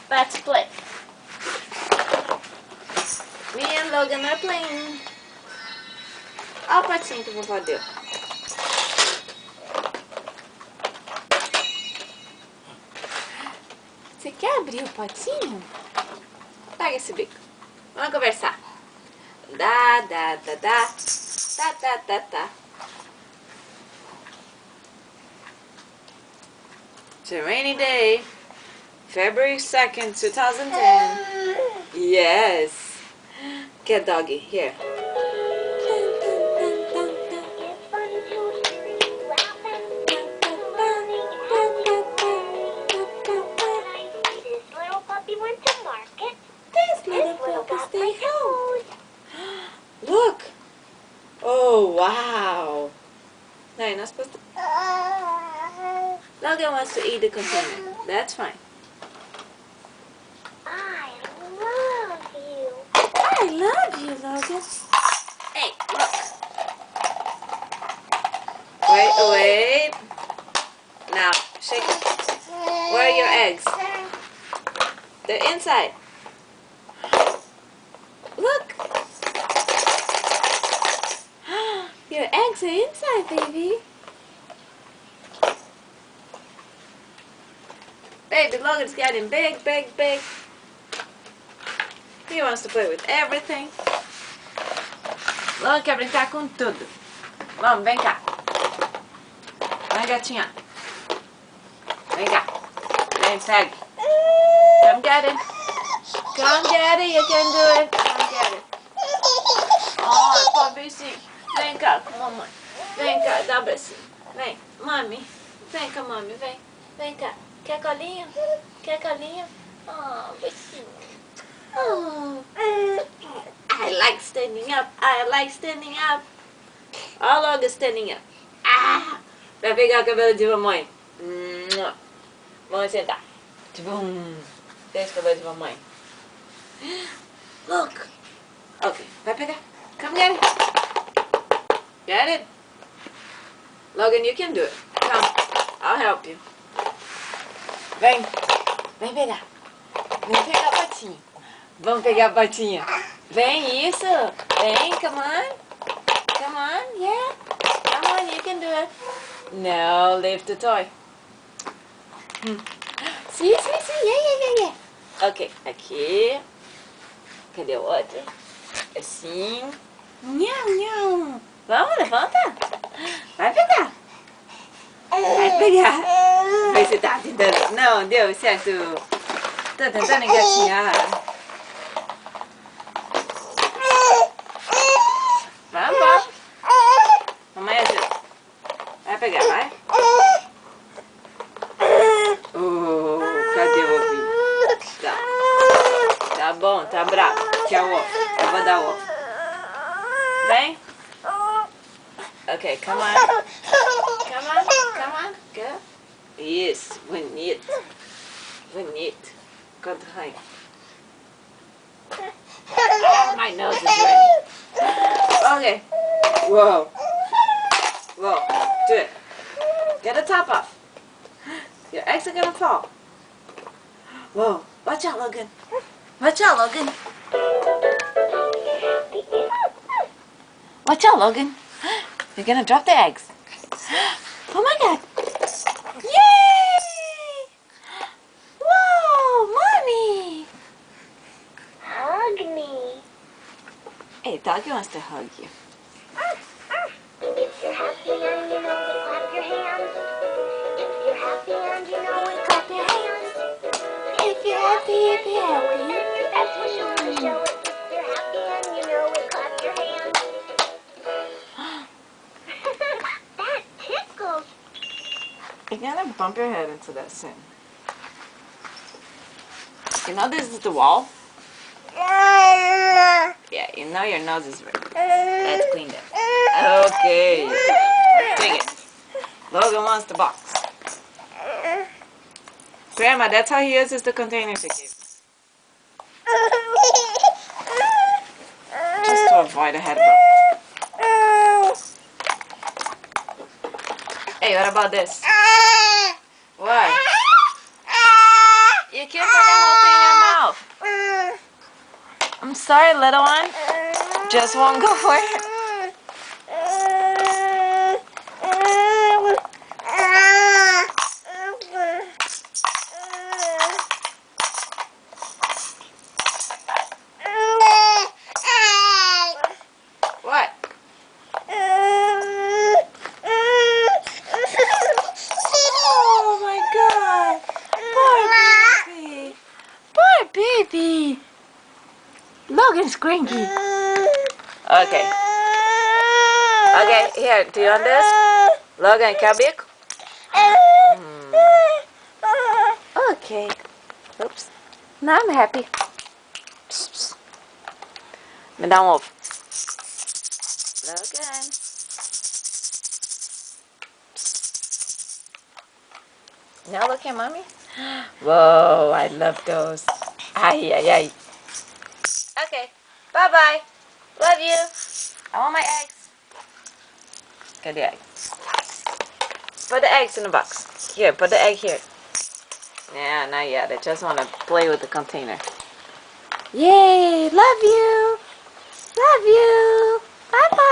Let's play. Me and Logan are playing. Olha o patinho que o vovó deu. Você quer abrir o potinho? Pega esse bico. Vamos conversar. Da, da, da, da. Da, da, da, da. It's a rainy day. February 2nd, 2010. Yes. Get doggy. Here. Look! Oh, wow! No, you're not supposed to. Logan wants to eat the container. That's fine. I love you. I love you, Logan. Hey, look. Wait. Now, shake it. Where are your eggs? They're inside. Look. Your eggs are inside, baby. Baby Logan's getting big. He wants to play with everything. Logan quer brincar com tudo. Vamos, vem cá. Vai, gatinha. Vem cá. Vem, pegue. Come get it. Come get it. You can do it. Come get it. Oh, pobrezinho. Vem cá com mamãe. Vem cá, dá um bracinho. Vem, mami. Vem cá, mami. Vem. Vem cá. Quer colinha? Quer colinha? Oh, beijinho. Oh. I like standing up. Olha logo standing up. Ah! Vai pegar o cabelo de mamãe. Vamos sentar. Deixa o cabelo de mamãe. Look. Ok, vai pegar. Come get it. Get it? Logan, you can do it. Come. I'll help you. Vem pegar. Vem pegar a patinha. Vamos pegar a patinha. Vem, isso. Vem, come on. Come on, yeah. Come on, you can do it. No, leave the toy. See, yeah. Ok, aqui. Cadê o outro? Assim. Não. Vamos, levanta. Vai pegar. Vê se tá tentando. Não, deu certo. Tô tentando engatinhar. Vamos. Mamãe ajuda. Vai pegar, vai. Cadê o ovinho? Tá bom, tá bravo. Quer o ovo? Eu vou dar o ovo. Vem. Ok, come on. Go. Isso, bonito. Quanto raio. My nose is ready. Okay. Whoa. Do it. Get the top off. Your eggs are gonna fall. Whoa. Watch out, Logan. Watch out, Logan. You're gonna drop the eggs. Oh my God. Yay! Whoa, Mommy. Hug me. Hey, doggy wants to hug you. If you're happy and you know it, clap your hands. If you're happy and you know it, clap your hands. If you're happy. That's what you want to show it. If you're happy and you know it, clap your hands. That tickles. You're gonna bump your head into that soon. You know this is the wall? Yeah, you know your nose is red. Let's clean that. Okay. Take it. Logan wants the box. Grandma, that's how he uses the containers he gave us. Just to avoid a head bump. Hey, what about this? What? You can't put the whole thing I'm sorry, little one. Just won't go for it. What? Oh my God. Poor baby. Poor baby. Logan's cranky. Okay. Okay, here, do you want this? Logan, Kabik? Okay. Oops. Now I'm happy. Psst, psst. Down off. Logan. Now look at mommy. Whoa, I love those. Ay, ay, ay. Okay, bye-bye. Love you. I want my eggs. Get the egg. Put the eggs in the box. Here, put the egg here. Yeah, not yet. I just want to play with the container. Yay! Love you! Love you! Bye-bye!